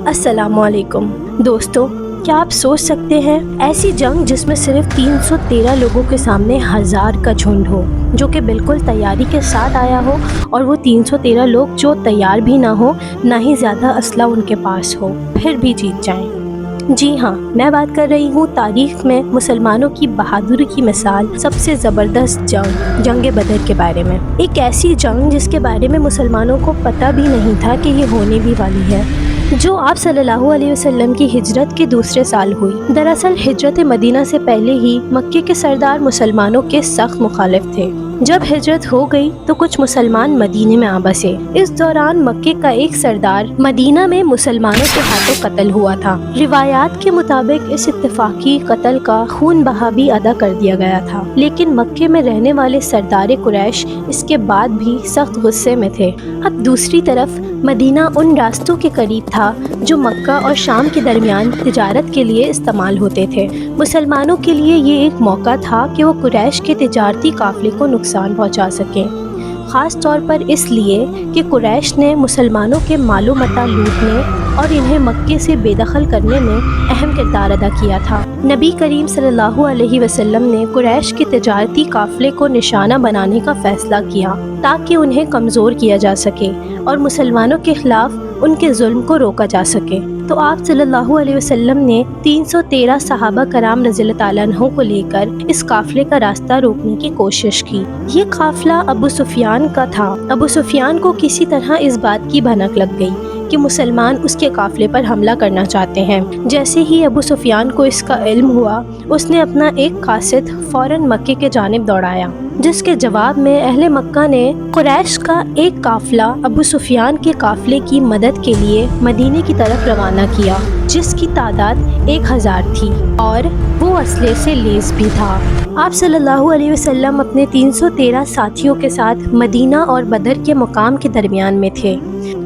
السلام علیکم دوستو، کیا آپ سوچ سکتے ہیں ایسی جنگ جس میں صرف 313 لوگوں کے سامنے 1000 کا جھنڈ ہو، جو کہ بالکل تیاری کے ساتھ آیا ہو، اور وہ 313 لوگ جو تیار بھی نہ ہو، نہ ہی زیادہ اسلحہ ان کے پاس ہو، پھر بھی جیت جائیں؟ جی ہاں، میں بات کر رہی ہوں تاریخ میں مسلمانوں کی بہادری کی مثال، سب سے زبردست جنگ بدر کے بارے میں۔ ایک ایسی جنگ جس کے بارے میں مسلمانوں کو پتہ بھی نہیں تھا کہ یہ ہونے بھی والی ہے، جو آپ صلی اللہ علیہ وسلم کی ہجرت کے دوسرے سال ہوئی۔ دراصل ہجرت مدینہ سے پہلے ہی مکے کے سردار مسلمانوں کے سخت مخالف تھے۔ جب ہجرت ہو گئی تو کچھ مسلمان مدینے میں آ بسے۔ اس دوران مکے کا ایک سردار مدینہ میں مسلمانوں کے ہاتھوں قتل ہوا تھا۔ روایات کے مطابق اس اتفاقی قتل کا خون بہا بھی ادا کر دیا گیا تھا، لیکن مکے میں رہنے والے سردار قریش اس کے بعد بھی سخت غصے میں تھے۔ اب دوسری طرف مدینہ ان راستوں کے قریب تھا جو مکہ اور شام کے درمیان تجارت کے لیے استعمال ہوتے تھے۔ مسلمانوں کے لیے یہ ایک موقع تھا کہ وہ قریش کے تجارتی قافلے کو نقصان پہنچا سکیں، خاص طور پر اس لیے کہ قریش نے مسلمانوں کے مال و متاع لوٹنے اور انہیں مکے سے بے دخل کرنے میں اہم کردار ادا کیا تھا۔ نبی کریم صلی اللہ علیہ وسلم نے قریش کے تجارتی قافلے کو نشانہ بنانے کا فیصلہ کیا تاکہ انہیں کمزور کیا جا سکے اور مسلمانوں کے خلاف ان کے ظلم کو روکا جا سکے۔ تو آپ صلی اللہ علیہ وسلم نے 313 صحابہ کرام رضی اللہ تعالیٰ عنہ کو لے کر اس قافلے کا راستہ روکنے کی کوشش کی۔ یہ قافلہ ابو سفیان کا تھا۔ ابو سفیان کو کسی طرح اس بات کی بھنک لگ گئی کہ مسلمان اس کے قافلے پر حملہ کرنا چاہتے ہیں۔ جیسے ہی ابو سفیان کو اس کا علم ہوا، اس نے اپنا ایک قاصد فوراً مکے کے جانب دوڑایا، جس کے جواب میں اہل مکہ نے قریش کا ایک قافلہ ابو سفیان کے قافلے کی مدد کے لیے مدینے کی طرف روانہ کیا، جس کی تعداد 1000 تھی اور وہ اسلحے سے لیس بھی تھا۔ آپ صلی اللہ علیہ وسلم اپنے 313 ساتھیوں کے ساتھ مدینہ اور بدر کے مقام کے درمیان میں تھے،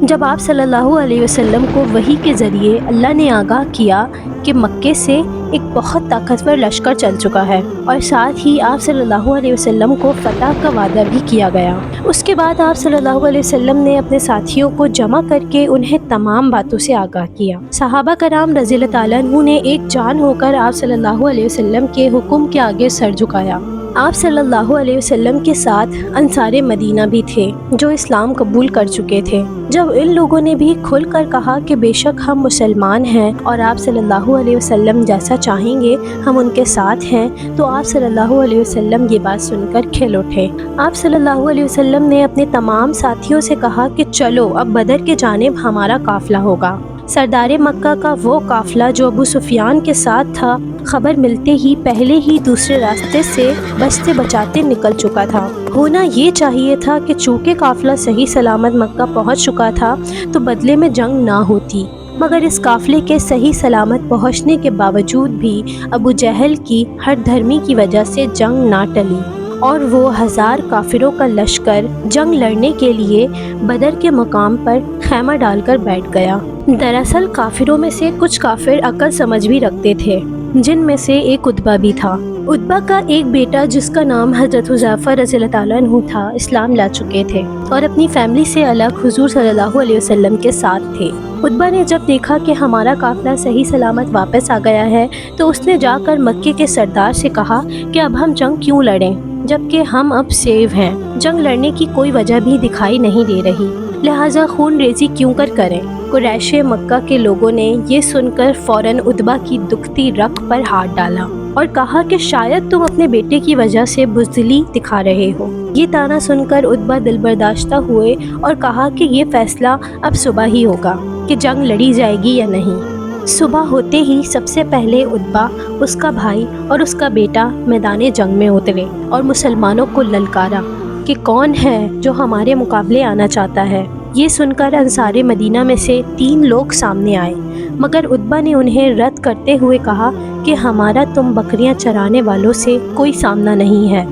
جب آپ صلی اللہ علیہ وسلم کو وحی کے ذریعے اللہ نے آگاہ کیا کہ مکے سے ایک بہت طاقتور لشکر چل چکا ہے، اور ساتھ ہی آپ صلی اللہ علیہ وسلم کو فتح کا وعدہ بھی کیا گیا۔ اس کے بعد آپ صلی اللہ علیہ وسلم نے اپنے ساتھیوں کو جمع کر کے انہیں تمام باتوں سے آگاہ کیا۔ صحابہ کرام رضی اللہ تعالیٰ عنہ نے ایک جان ہو کر آپ صلی اللہ علیہ وسلم کے حکم کے آگے سر جھکایا۔ آپ صلی اللہ علیہ وسلم کے ساتھ انصار مدینہ بھی تھے جو اسلام قبول کر چکے تھے۔ جب ان لوگوں نے بھی کھل کر کہا کہ بے شک ہم مسلمان ہیں اور آپ صلی اللہ علیہ وسلم جیسا چاہیں گے ہم ان کے ساتھ ہیں، تو آپ صلی اللہ علیہ وسلم یہ بات سن کر کھل اٹھے۔ آپ صلی اللہ علیہ وسلم نے اپنے تمام ساتھیوں سے کہا کہ چلو اب بدر کے جانب ہمارا قافلہ ہوگا۔ سردار مکہ کا وہ قافلہ جو ابو سفیان کے ساتھ تھا، خبر ملتے ہی پہلے ہی دوسرے راستے سے بچتے بچاتے نکل چکا تھا۔ ہونا یہ چاہیے تھا کہ چونکہ قافلہ صحیح سلامت مکہ پہنچ چکا تھا تو بدلے میں جنگ نہ ہوتی، مگر اس قافلے کے صحیح سلامت پہنچنے کے باوجود بھی ابو جہل کی ہر دھرمی کی وجہ سے جنگ نہ ٹلی، اور وہ 1000 کافروں کا لشکر جنگ لڑنے کے لیے بدر کے مقام پر خیمہ ڈال کر بیٹھ گیا۔ دراصل کافروں میں سے کچھ کافر عقل سمجھ بھی رکھتے تھے، جن میں سے ایک عتبہ بھی تھا۔ عتبہ کا ایک بیٹا جس کا نام حضرت حذیفہ رضی اللہ تعالیٰ عنہ تھا، اسلام لا چکے تھے اور اپنی فیملی سے الگ حضور صلی اللہ علیہ وسلم کے ساتھ تھے۔ عتبہ نے جب دیکھا کہ ہمارا قافلہ صحیح سلامت واپس آ گیا ہے تو اس نے جا کر مکے کے سردار سے کہا کہ اب ہم جنگ کیوں لڑیں جبکہ ہم اب سیو ہیں، جنگ لڑنے کی کوئی وجہ بھی دکھائی نہیں دے رہی، لہٰذا خون ریزی کیوں کریں۔ قریش مکہ کے لوگوں نے یہ سن کر فوراً عتبہ کی دکھتی رگ پر ہاتھ ڈالا اور کہا کہ شاید تم اپنے بیٹے کی وجہ سے بزدلی دکھا رہے ہو۔ یہ طعنہ سن کر عتبہ دل برداشتہ ہوئے اور کہا کہ یہ فیصلہ اب صبح ہی ہوگا کہ جنگ لڑی جائے گی یا نہیں۔ صبح ہوتے ہی سب سے پہلے عتبہ، اس کا بھائی اور اس کا بیٹا میدان جنگ میں اترے اور مسلمانوں کو للکارا کہ کون ہے جو ہمارے مقابلے آنا چاہتا ہے۔ یہ سن کر انصار مدینہ میں سے 3 لوگ سامنے آئے، مگر عتبہ نے انہیں رد کرتے ہوئے کہا کہ ہمارا تم بکریاں چرانے والوں سے کوئی سامنا نہیں ہے،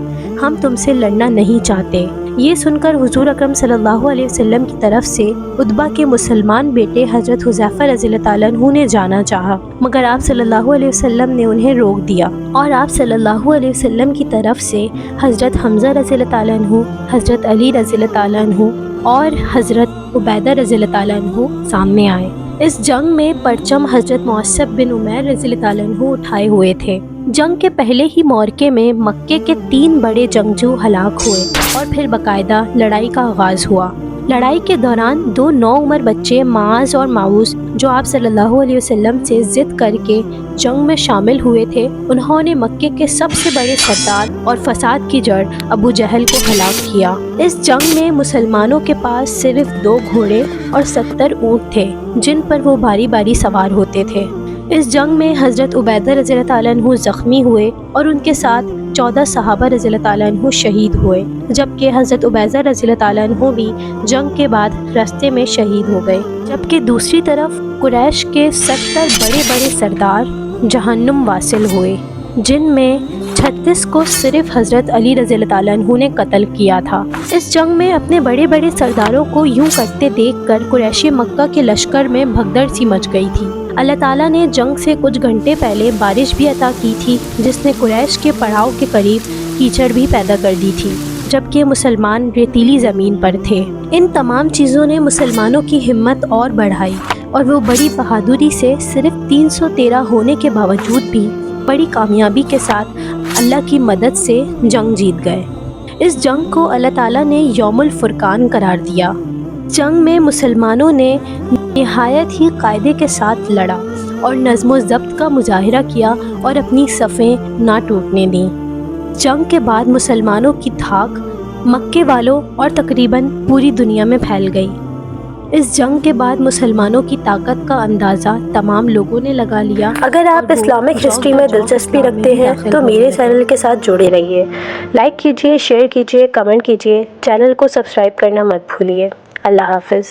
ہم تم سے لڑنا نہیں چاہتے۔ یہ سن کر حضور اکرم صلی اللہ علیہ وسلم کی طرف سے عتبہ کے مسلمان بیٹے حضرت حذیفہ رضی اللہ تعالیٰ عنہ نے جانا چاہا، مگر آپ صلی اللہ علیہ وسلم نے انہیں روک دیا، اور آپ صلی اللہ علیہ وسلم کی طرف سے حضرت حمزہ رضی اللہ تعالیٰ عنہ، حضرت علی رضی اللہ تعالیٰ عنہ اور حضرت عبیدہ رضی اللہ تعالیٰ عنہ سامنے آئے۔ اس جنگ میں پرچم حضرت معصب بن عمیر رضی اللہ تعالیٰ عنہ اٹھائے ہوئے تھے۔ جنگ کے پہلے ہی معرکے میں مکے کے 3 بڑے جنگجو ہلاک ہوئے اور پھر باقاعدہ لڑائی کا آغاز ہوا۔ لڑائی کے دوران 2 نوعمر بچے معاذ اور معوذ جو آپ صلی اللہ علیہ وسلم سے ضد کر کے جنگ میں شامل ہوئے تھے، انہوں نے مکے کے سب سے بڑے سردار اور فساد کی جڑ ابو جہل کو ہلاک کیا۔ اس جنگ میں مسلمانوں کے پاس صرف 2 گھوڑے اور 70 اونٹ تھے جن پر وہ باری باری سوار ہوتے تھے۔ اس جنگ میں حضرت عبیدہ رضی اللہ تعالیٰ عنہ زخمی ہوئے اور ان کے ساتھ 14 صحابہ رضی اللہ تعالیٰ عنہ شہید ہوئے، جبکہ حضرت عبیدہ رضی اللہ تعالیٰ عنہ بھی جنگ کے بعد راستے میں شہید ہو گئے۔ جبکہ دوسری طرف قریش کے 70 بڑے بڑے سردار جہنم واصل ہوئے، جن میں 36 کو صرف حضرت علی رضی اللہ تعالیٰ عنہ نے قتل کیا تھا۔ اس جنگ میں اپنے بڑے بڑے سرداروں کو یوں کرتے دیکھ کر قریشی مکہ کے لشکر میں بھگدڑ سی مچ گئی تھی۔ اللہ تعالیٰ نے جنگ سے کچھ گھنٹے پہلے بارش بھی عطا کی تھی، جس نے قریش کے پڑاؤ کے قریب کیچڑ بھی پیدا کر دی تھی، جبکہ مسلمان ریتیلی زمین پر تھے۔ ان تمام چیزوں نے مسلمانوں کی ہمت اور بڑھائی اور وہ بڑی بہادری سے صرف 313 ہونے کے باوجود بھی بڑی کامیابی کے ساتھ اللہ کی مدد سے جنگ جیت گئے۔ اس جنگ کو اللہ تعالیٰ نے یوم الفرقان قرار دیا۔ جنگ میں مسلمانوں نے نہایت ہی قاعدے کے ساتھ لڑا اور نظم و ضبط کا مظاہرہ کیا اور اپنی صفیں نہ ٹوٹنے دیں۔ جنگ کے بعد مسلمانوں کی دھاک مکے والوں اور تقریباً پوری دنیا میں پھیل گئی۔ اس جنگ کے بعد مسلمانوں کی طاقت کا اندازہ تمام لوگوں نے لگا لیا۔ اگر آپ اسلامک ہسٹری میں دلچسپی رکھتے ہیں تو میرے چینل کے ساتھ جڑے رہیے، لائک کیجیے، شیئر کیجیے، کمنٹ کیجیے، چینل کو سبسکرائب کرنا مت بھولیے۔ اللہ حافظ۔